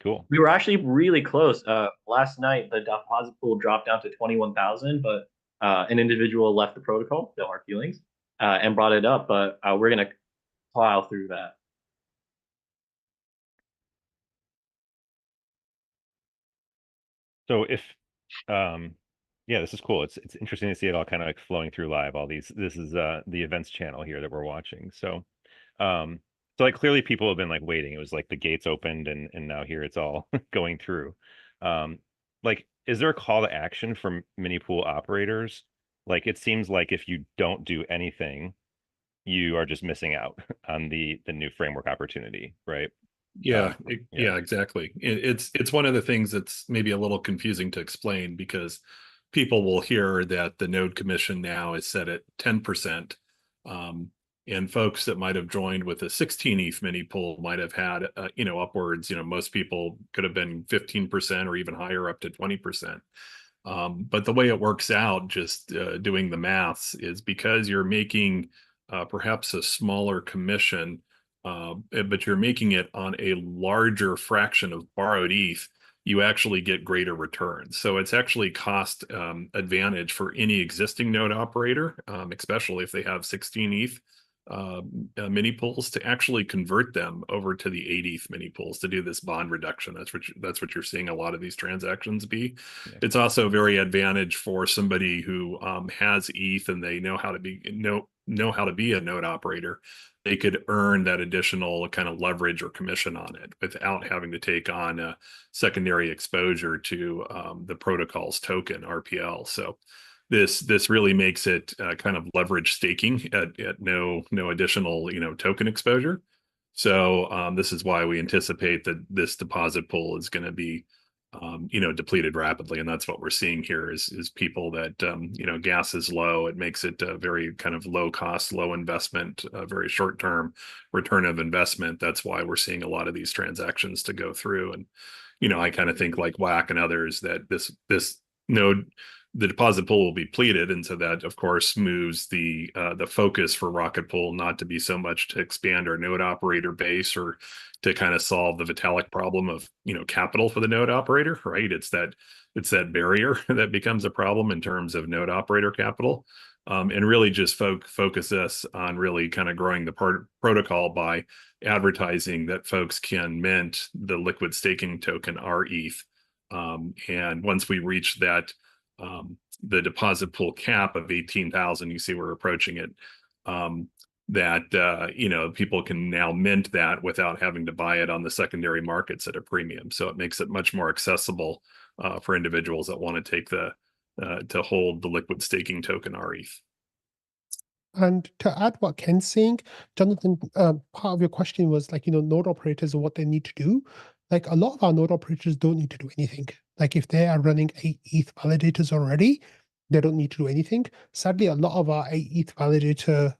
A: Cool.
H: We were actually really close. Last night, the deposit pool dropped down to 21,000, but an individual left the protocol, no hard feelings, and brought it up. But we're going to plow through that.
A: So if, yeah, this is cool. It's interesting to see it all kind of like flowing through live. This is the events channel here that we're watching. So, so like clearly people have been like waiting. It was like the gates opened and now here it's all going through. Like, is there a call to action from mini pool operators? Like, it seems like if you don't do anything, you are just missing out on the new framework opportunity, right?
G: Yeah, exactly. It's one of the things that's maybe a little confusing to explain, because people will hear that the node commission now is set at 10%. And folks that might have joined with a 16 ETH mini pool might have had, upwards, most people could have been 15% or even higher, up to 20%. But the way it works out, just doing the maths, is because you're making perhaps a smaller commission, but you're making it on a larger fraction of borrowed ETH, you actually get greater returns. So it's actually cost advantage for any existing node operator, especially if they have 16 ETH. mini pools to actually convert them over to the 8 ETH mini pools to do this bond reduction. That's what you're seeing a lot of these transactions be.
A: Yeah.
G: It's also very advantage for somebody who has ETH and they know how to be a node operator. They could earn that additional kind of leverage or commission on it without having to take on a secondary exposure to the protocol's token RPL. So this really makes it kind of leverage staking at no additional token exposure. So this is why we anticipate that this deposit pool is going to be depleted rapidly, and that's what we're seeing here is people that gas is low. It makes it a very kind of low cost, low investment, very short term return of investment. That's why we're seeing a lot of these transactions to go through. And I kind of think like WAC and others that this node, the deposit pool will be depleted, and so that of course moves the focus for Rocket Pool not to be so much to expand our node operator base or to kind of solve the Vitalik problem of capital for the node operator, right? It's that barrier that becomes a problem in terms of node operator capital, and really just focus us on really kind of growing the protocol by advertising that folks can mint the liquid staking token RETH, and once we reach that the deposit pool cap of 18,000, you see we're approaching it, that people can now mint that without having to buy it on the secondary markets at a premium. So it makes it much more accessible for individuals that want to take to hold the liquid staking token RETH.
F: And to add what Ken's saying, Jonathan, part of your question was like, node operators and what they need to do. Like a lot of our node operators don't need to do anything. Like if they are running 8 ETH validators already, they don't need to do anything. Sadly, a lot of our 8 ETH validator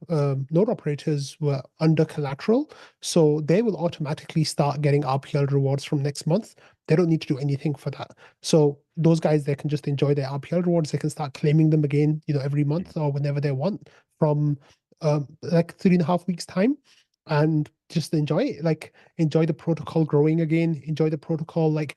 F: node operators were under collateral, so they will automatically start getting RPL rewards from next month. They don't need to do anything for that. So those guys, they can just enjoy their RPL rewards. They can start claiming them again, every month or whenever they want from like 3.5 weeks time, and just enjoy it. Like enjoy the protocol growing again. Enjoy the protocol like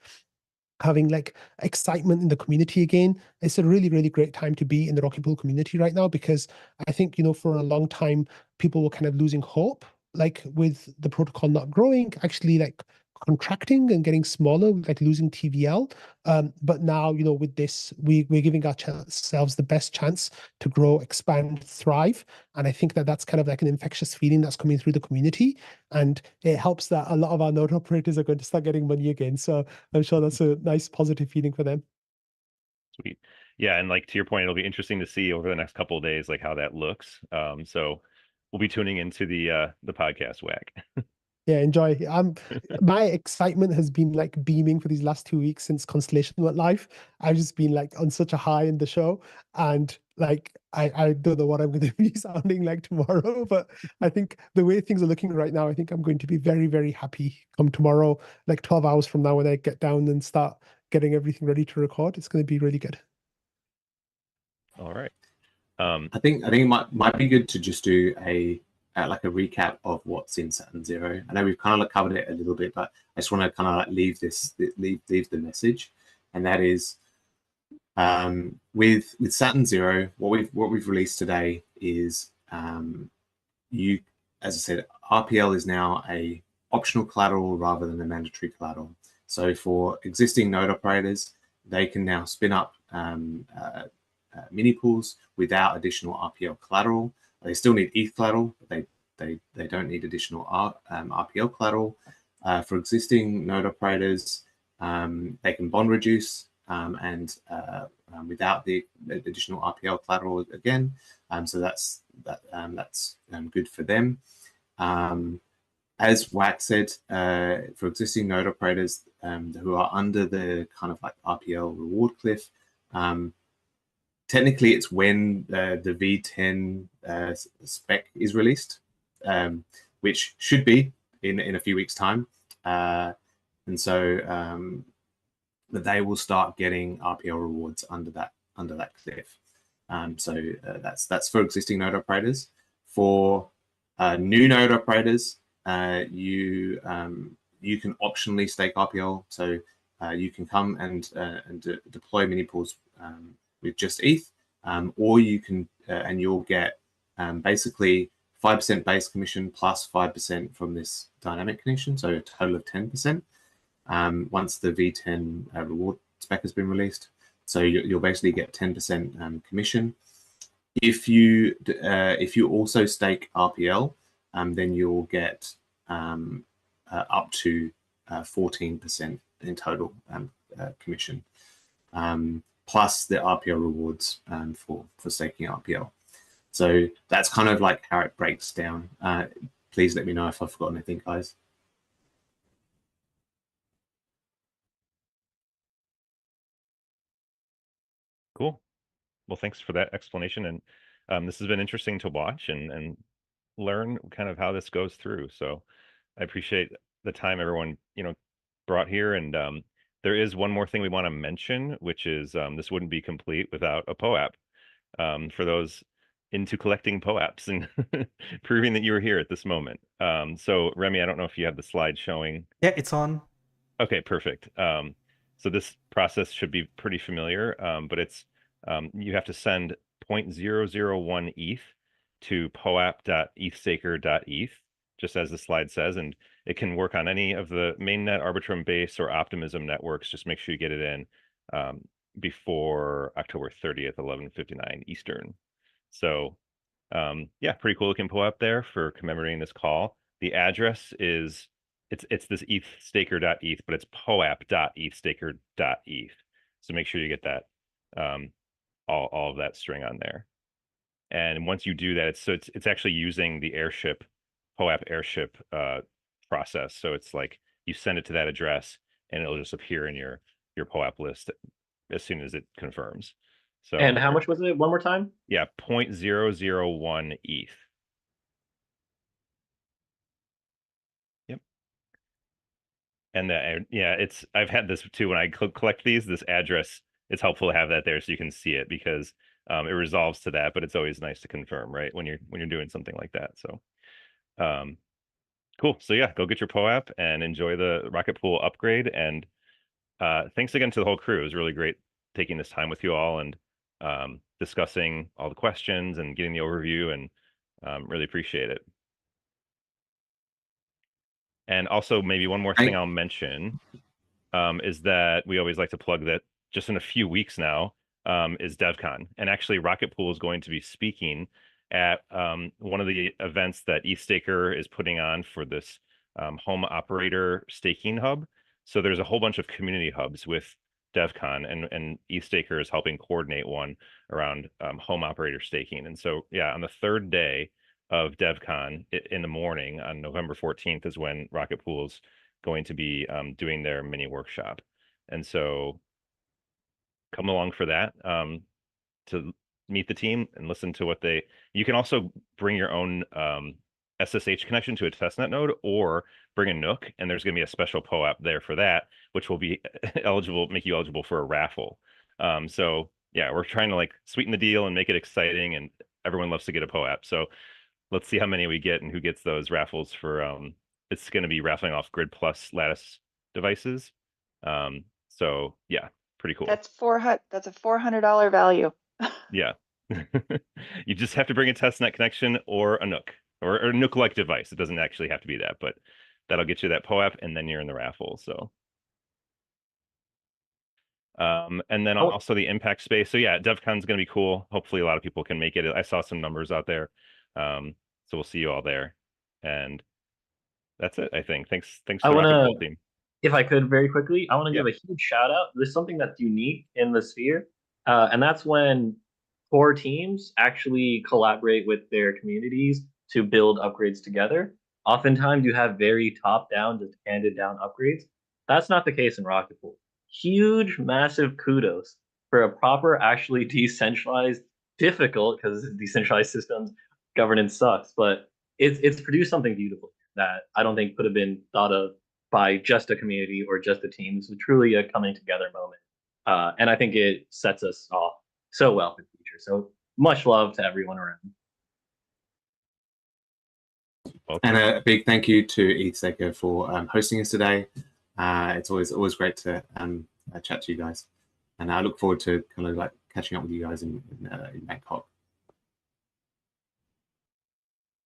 F: having like excitement in the community again. It's a really, really great time to be in the Rocket Pool community right now, because I think, for a long time, people were kind of losing hope, like with the protocol not growing, actually like contracting and getting smaller, like losing TVL. But now, with this, we're giving ourselves the best chance to grow, expand, thrive. And I think that that's kind of like an infectious feeling that's coming through the community. And it helps that a lot of our node operators are going to start getting money again. So I'm sure that's a nice positive feeling for them.
A: Sweet. Yeah, and like to your point, it'll be interesting to see over the next couple of days like how that looks. So we'll be tuning into the podcast, WAC.
F: Yeah, enjoy. My excitement has been like beaming for these last 2 weeks since Constellation went live. I've just been like on such a high in the show, and like I don't know what I'm going to be sounding like tomorrow, but I think the way things are looking right now, I think I'm going to be very, very happy come tomorrow, like 12 hours from now when I get down and start getting everything ready to record. It's going to be really good.
A: All right.
B: I think it might be good to just do a recap of what's in Saturn 0. I know we've kind of covered it a little bit, but I just want to kind of like leave the message, and that is with Saturn 0, what we've released today is as I said, RPL is now a optional collateral rather than a mandatory collateral. So for existing node operators, they can now spin up mini pools without additional RPL collateral. They still need ETH collateral, but they don't need additional RPL collateral. For existing node operators, they can bond reduce and without the additional RPL collateral again. So that's good for them. As WAC said, for existing node operators who are under the kind of like RPL reward cliff, technically it's when the V10 spec is released, which should be in a few weeks' time, and so but they will start getting RPL rewards under that cliff. So that's for existing node operators. For new node operators, you can optionally stake RPL, so you can come and deploy mini pools with just ETH, or you can and you'll get basically 5% base commission plus 5% from this dynamic commission, so a total of 10%. Once the V10 reward spec has been released, so you'll basically get 10% commission. If you also stake RPL, then you'll get up to 14% in total commission, plus the RPL rewards for staking RPL. So that's kind of like how it breaks down. Please let me know if I've forgotten anything, guys.
A: Cool. Well, thanks for that explanation. And this has been interesting to watch and learn kind of how this goes through. So I appreciate the time everyone, brought here. And there is one more thing we want to mention, which is this wouldn't be complete without a POAP. For those into collecting POAPs and proving that you were here at this moment. So Remy, I don't know if you have the slide showing.
I: Yeah, it's on.
A: Okay, perfect. So this process should be pretty familiar, but it's you have to send 0.001 ETH to poap.ethstaker.eth, just as the slide says, and it can work on any of the mainnet, Arbitrum base, or Optimism networks. Just make sure you get it in before October 30th, 11:59 Eastern. So yeah, pretty cool looking POAP there for commemorating this call. The address is it's this EthStaker.eth, but it's poap.ethstaker.eth. So make sure you get that all of that string on there. And once you do that, it's actually using the airship POAP airship process. So it's like you send it to that address and it'll just appear in your POAP list as soon as it confirms. So
H: and how much was it? One more time?
A: Yeah, 0.001 ETH. Yep. And I've had this too when I collect these. This address, it's helpful to have that there so you can see it, because it resolves to that. But it's always nice to confirm, right, when you're doing something like that. So cool. So yeah, go get your POAP and enjoy the Rocket Pool upgrade. And thanks again to the whole crew. It was really great taking this time with you all and discussing all the questions and getting the overview, and really appreciate it. And also maybe one more thing I'll mention is that we always like to plug that just in a few weeks now is DevCon. And actually Rocket Pool is going to be speaking at one of the events that EthStaker is putting on for this home operator staking hub. So there's a whole bunch of community hubs with DevCon, and EthStaker is helping coordinate one around home operator staking. And so, yeah, on the third day of DevCon in the morning on November 14th is when Rocket Pool's going to be doing their mini workshop. And so come along for that to meet the team and listen to what you can also bring your own SSH connection to a testnet node, or bring a Nook, and there's going to be a special POAP there for that, which will be make you eligible for a raffle. So yeah, we're trying to like sweeten the deal and make it exciting, and everyone loves to get a POAP. So let's see how many we get and who gets those raffles for it's going to be raffling off Grid Plus Lattice devices. So yeah, pretty cool.
E: That's a $400 value.
A: Yeah. You just have to bring a testnet connection or a Nook, or a Nook-like device. It doesn't actually have to be that, but that'll get you that POAP, and then you're in the raffle. So and then also the impact space. So yeah, DevCon's going to be cool. Hopefully a lot of people can make it. I saw some numbers out there. So we'll see you all there. And that's it, I think. Thanks to the Rocket Pool team.
H: If I could very quickly, I want to give a huge shout out. There's something that's unique in the sphere, and that's when core teams actually collaborate with their communities to build upgrades together. Oftentimes you have very top-down, just handed-down upgrades. That's not the case in Rocket Pool. Huge, massive kudos for a proper, actually decentralized, difficult, because decentralized systems governance sucks, but it's produced something beautiful that I don't think could have been thought of by just a community or just a team. It's truly a coming together moment. And I think it sets us off so well for the future. So much love to everyone around.
B: And a big thank you to EthStaker for hosting us today. It's always great to chat to you guys. And I look forward to kind of like catching up with you guys in Bangkok.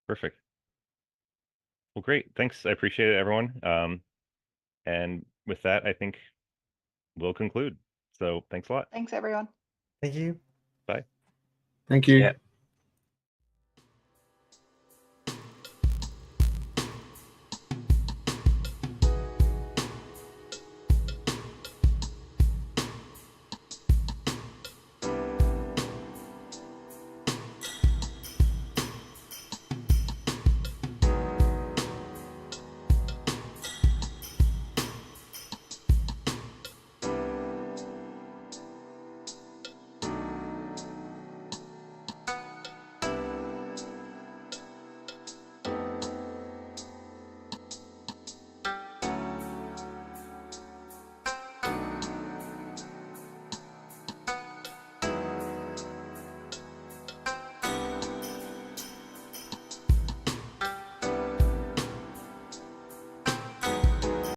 A: Perfect. Well, great. Thanks. I appreciate it, everyone. And with that, I think we'll conclude. So thanks a lot.
E: Thanks, everyone.
I: Thank you.
A: Bye.
B: Thank you.
C: Yeah.